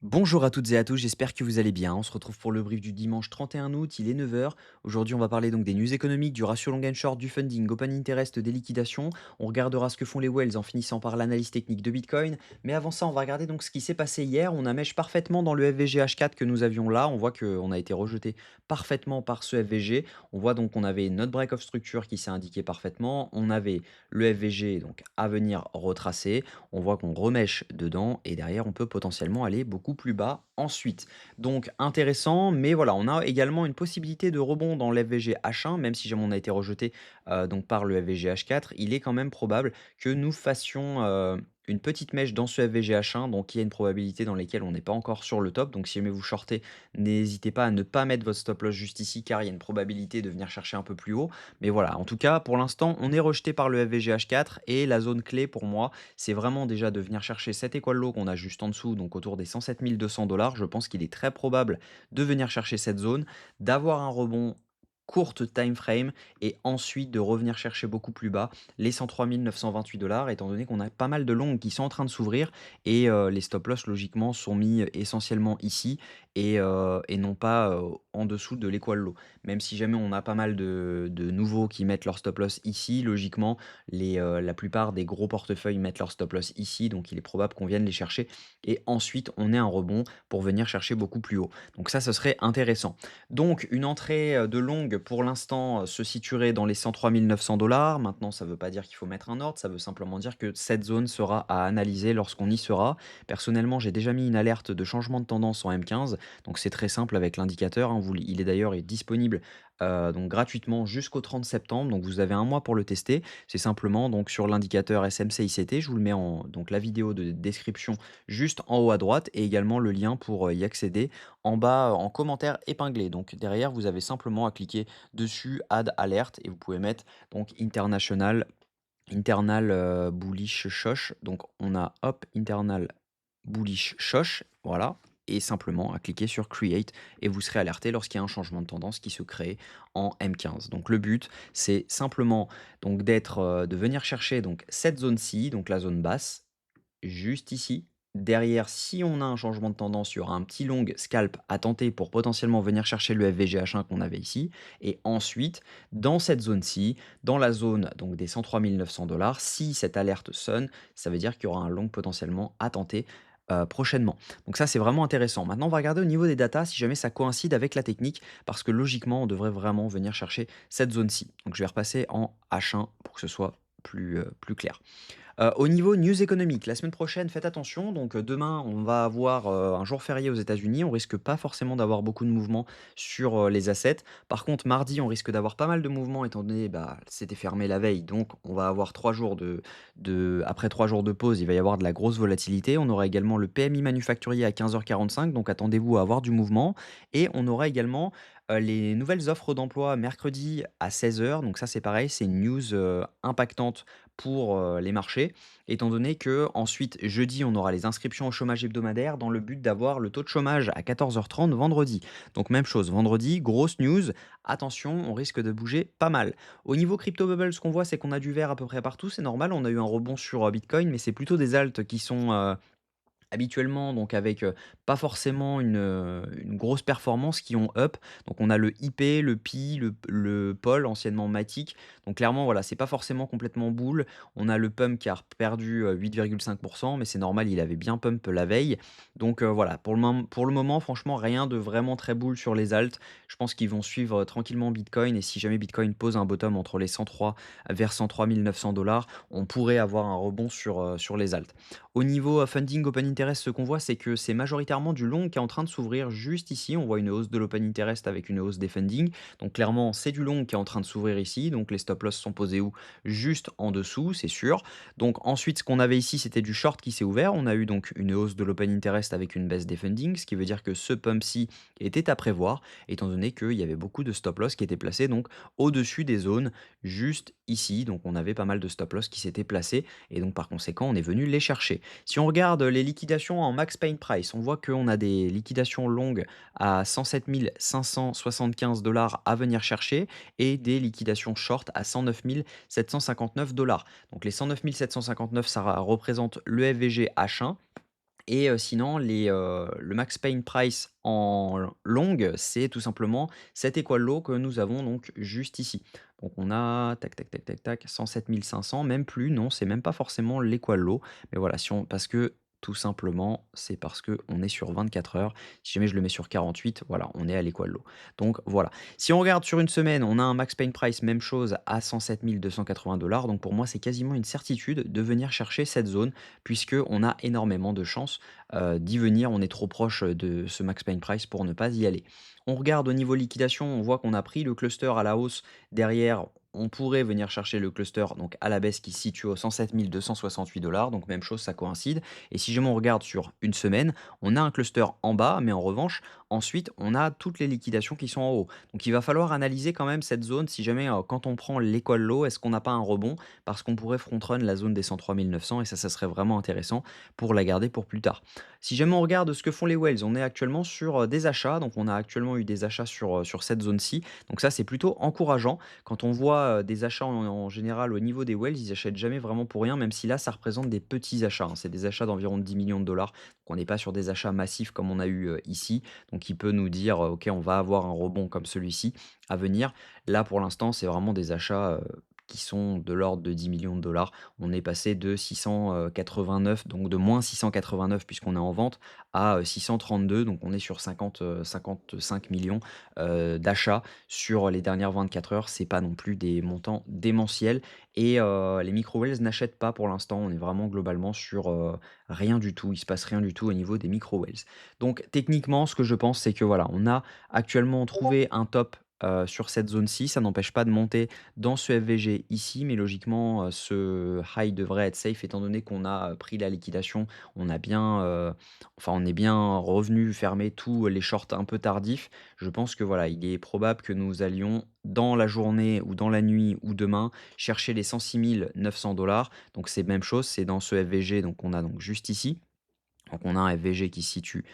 Bonjour à toutes et à tous, j'espère que vous allez bien. On se retrouve pour le brief du dimanche 31 août, il est 9 heures. Aujourd'hui, on va parler donc des news économiques, du ratio long and short, du funding, open interest, des liquidations. On regardera ce que font les whales en finissant par l'analyse technique de Bitcoin. Mais avant ça, on va regarder donc ce qui s'est passé hier. On a mèche parfaitement dans le FVG-H4 que nous avions là. On voit qu'on a été rejeté parfaitement par ce FVG. On voit donc qu'on avait notre break of structure qui s'est indiqué parfaitement. On avait le FVG donc à venir retracer. On voit qu'on remèche dedans et derrière on peut potentiellement aller beaucoup plus bas ensuite. Donc intéressant, mais voilà, on a également une possibilité de rebond dans l'FVG H1, même si jamais on a été rejeté donc par le FVG H4, il est quand même probable que nous fassions une petite mèche dans ce FVG H1, donc il y a une probabilité dans lesquelles on n'est pas encore sur le top. Donc si jamais vous shortez, n'hésitez pas à ne pas mettre votre stop loss juste ici, car il y a une probabilité de venir chercher un peu plus haut. Mais voilà, en tout cas, pour l'instant, on est rejeté par le FVG H4 et la zone clé pour moi, c'est vraiment déjà de venir chercher cet équal low qu'on a juste en dessous, donc autour des 107 200 $. Je pense qu'il est très probable de venir chercher cette zone, d'avoir un rebond courte time frame et ensuite de revenir chercher beaucoup plus bas les 103 928 $, étant donné qu'on a pas mal de longues qui sont en train de s'ouvrir et les stop loss logiquement sont mis essentiellement ici et non pas en dessous de l'équal low. Même si jamais on a pas mal de nouveaux qui mettent leur stop loss ici, logiquement la plupart des gros portefeuilles mettent leur stop loss ici, donc il est probable qu'on vienne les chercher et ensuite on ait un rebond pour venir chercher beaucoup plus haut. Donc ça, ce serait intéressant. Donc une entrée de longue pour l'instant se situerait dans les 103 900 $. Maintenant, ça ne veut pas dire qu'il faut mettre un ordre, ça veut simplement dire que cette zone sera à analyser lorsqu'on y sera. Personnellement, j'ai déjà mis une alerte de changement de tendance en M15, donc c'est très simple avec l'indicateur, hein. Il est d'ailleurs disponible donc gratuitement jusqu'au 30 septembre, donc vous avez un mois pour le tester. C'est simplement donc sur l'indicateur SMC-ICT, je vous le mets en donc la vidéo de description juste en haut à droite et également le lien pour, y accéder en bas, en commentaire épinglé. Donc derrière, vous avez simplement à cliquer dessus Add alerte et vous pouvez mettre donc internal, bullish shosh. Donc on a hop, internal bullish shosh, voilà, et simplement à cliquer sur create et vous serez alerté lorsqu'il y a un changement de tendance qui se crée en M15. Donc le but, c'est simplement donc de venir chercher donc cette zone-ci, donc la zone basse, juste ici. Derrière, si on a un changement de tendance, il y aura un petit long scalp à tenter pour potentiellement venir chercher le FVGH1 qu'on avait ici. Et ensuite, dans cette zone-ci, dans la zone donc des 103 900 $, si cette alerte sonne, ça veut dire qu'il y aura un long potentiellement à tenter prochainement. Donc ça, c'est vraiment intéressant. Maintenant, on va regarder au niveau des datas si jamais ça coïncide avec la technique, parce que logiquement, on devrait vraiment venir chercher cette zone-ci. Donc je vais repasser en H1 pour que ce soit plus clair. Au niveau news économique, la semaine prochaine, faites attention. Donc, demain, on va avoir, un jour férié aux États-Unis. On risque pas forcément d'avoir beaucoup de mouvements sur, les assets. Par contre, mardi, on risque d'avoir pas mal de mouvements étant donné, bah, c'était fermé la veille. Donc, on va avoir 3 jours après 3 jours de pause, il va y avoir de la grosse volatilité. On aura également le PMI manufacturier à 15h45, donc attendez-vous à avoir du mouvement et on aura également, les nouvelles offres d'emploi mercredi à 16h. Donc ça, c'est pareil, c'est une news, impactante pour, les marchés, étant donné que ensuite jeudi, on aura les inscriptions au chômage hebdomadaire dans le but d'avoir le taux de chômage à 14h30 vendredi. Donc même chose, vendredi, grosse news, attention, on risque de bouger pas mal. Au niveau crypto bubble, ce qu'on voit, c'est qu'on a du vert à peu près partout, c'est normal, on a eu un rebond sur, Bitcoin, mais c'est plutôt des alts qui sont, habituellement, donc avec, pas forcément une grosse performance qui ont up. Donc on a le IP, le Pi, le Pol, anciennement Matic. Donc clairement, voilà, c'est pas forcément complètement bull. On a le pump qui a perdu, 8,5, mais c'est normal, il avait bien pump la veille. Donc, voilà, pour le moment, franchement, rien de vraiment très bull sur les alts. Je pense qu'ils vont suivre, tranquillement Bitcoin et si jamais Bitcoin pose un bottom entre les 103 vers 103 900 $, on pourrait avoir un rebond sur les alts. Au niveau, funding open interest, ce qu'on voit, c'est que c'est majoritairement du long qui est en train de s'ouvrir juste ici. On voit une hausse de l'open interest avec une hausse des funding. Donc clairement, c'est du long qui est en train de s'ouvrir ici. Donc les stop loss sont posés où? Juste en dessous, c'est sûr. Donc ensuite, ce qu'on avait ici, c'était du short qui s'est ouvert. On a eu donc une hausse de l'open interest avec une baisse des funding, ce qui veut dire que ce pump-ci était à prévoir, étant donné qu'il y avait beaucoup de stop loss qui étaient placés donc au-dessus des zones juste ici. Donc on avait pas mal de stop loss qui s'étaient placés et donc par conséquent, on est venu les chercher. Si on regarde les liquidations en max pain price, on voit qu'on a des liquidations longues à 107 575 $ à venir chercher et des liquidations short à 109 759 $. Donc les 109 759, ça représente le FVG H1 et sinon le max pain price en longue, c'est tout simplement cet equal low que nous avons donc juste ici. Donc on a tac, tac, tac, tac, tac, 107 500, même plus, non, c'est même pas forcément l'equal low. Mais voilà, si on parce que tout simplement, c'est parce que on est sur 24 heures. Si jamais je le mets sur 48, voilà, on est à l'equal low. Donc voilà. Si on regarde sur une semaine, on a un max pain price, même chose, à 107 280 $. Donc pour moi, c'est quasiment une certitude de venir chercher cette zone, puisque on a énormément de chances d'y venir. On est trop proche de ce max pain price pour ne pas y aller. On regarde au niveau liquidation, on voit qu'on a pris le cluster à la hausse. Derrière, on pourrait venir chercher le cluster donc à la baisse qui se situe aux 107 268 $. Donc même chose, ça coïncide. Et si jamais on regarde sur une semaine, on a un cluster en bas, mais en revanche, ensuite, on a toutes les liquidations qui sont en haut. Donc il va falloir analyser quand même cette zone. Si jamais, quand on prend l'équal low, est-ce qu'on n'a pas un rebond? Parce qu'on pourrait front run la zone des 103 900 et ça serait vraiment intéressant pour la garder pour plus tard. Si jamais on regarde ce que font les whales, on est actuellement sur des achats. Donc on a actuellement eu des achats sur cette zone-ci. Donc ça, c'est plutôt encourageant. Quand on voit des achats en général au niveau des whales, ils achètent jamais vraiment pour rien, même si là, ça représente des petits achats, hein. C'est des achats d'environ 10 millions de dollars. Donc on n'est pas sur des achats massifs comme on a eu ici. Donc il peut nous dire, OK, on va avoir un rebond comme celui-ci à venir. Là, pour l'instant, c'est vraiment des achats qui sont de l'ordre de 10 millions de dollars. On est passé de 689, donc de moins 689 puisqu'on est en vente, à 632, donc on est sur 55 millions d'achats sur les dernières 24 heures. C'est pas non plus des montants démentiels. Et les micro-whales n'achètent pas pour l'instant. On est vraiment globalement sur rien du tout. Il se passe rien du tout au niveau des micro-whales. Donc techniquement, ce que je pense, c'est que voilà, on a actuellement trouvé un top sur cette zone-ci. Ça n'empêche pas de monter dans ce FVG ici, mais logiquement, ce high devrait être safe étant donné qu'on a pris la liquidation. On a bien, enfin, on est bien revenu fermer tous les shorts un peu tardifs. Je pense que voilà, il est probable que nous allions dans la journée ou dans la nuit ou demain chercher les 106 900 $. Donc c'est même chose, c'est dans ce FVG, donc on a donc juste ici. Donc on a un FVG qui se situe,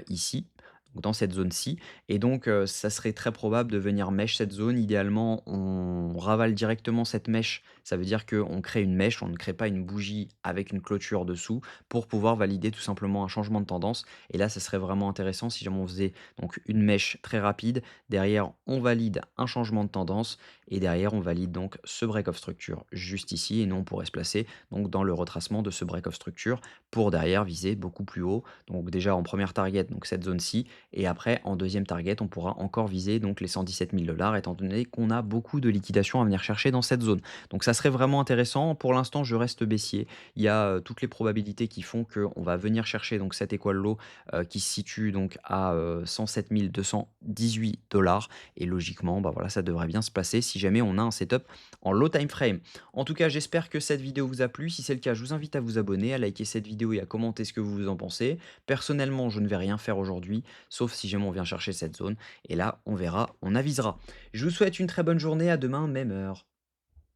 ici, donc dans cette zone-ci et donc ça serait très probable de venir mèche cette zone. Idéalement, on ravale directement cette mèche. Ça veut dire qu'on crée une mèche, on ne crée pas une bougie avec une clôture dessous pour pouvoir valider tout simplement un changement de tendance et là, ça serait vraiment intéressant si jamais on faisait donc une mèche très rapide. Derrière, on valide un changement de tendance et derrière, on valide donc ce break of structure juste ici et nous, on pourrait se placer donc dans le retracement de ce break of structure pour derrière viser beaucoup plus haut. Donc déjà en première target, donc cette zone-ci, et après en deuxième target, on pourra encore viser donc les 117 000 $ étant donné qu'on a beaucoup de liquidations à venir chercher dans cette zone. Donc ça serait vraiment intéressant. Pour l'instant, je reste baissier. Il y a toutes les probabilités qui font qu'on va venir chercher donc cet equal low qui se situe donc à 107 218 $ et logiquement, bah voilà, ça devrait bien se passer si jamais on a un setup en low time frame. En tout cas, j'espère que cette vidéo vous a plu. Si c'est le cas, je vous invite à vous abonner, à liker cette vidéo et à commenter ce que vous en pensez. Personnellement, je ne vais rien faire aujourd'hui, sauf si jamais on vient chercher cette zone. Et là, on verra, on avisera. Je vous souhaite une très bonne journée, à demain, même heure.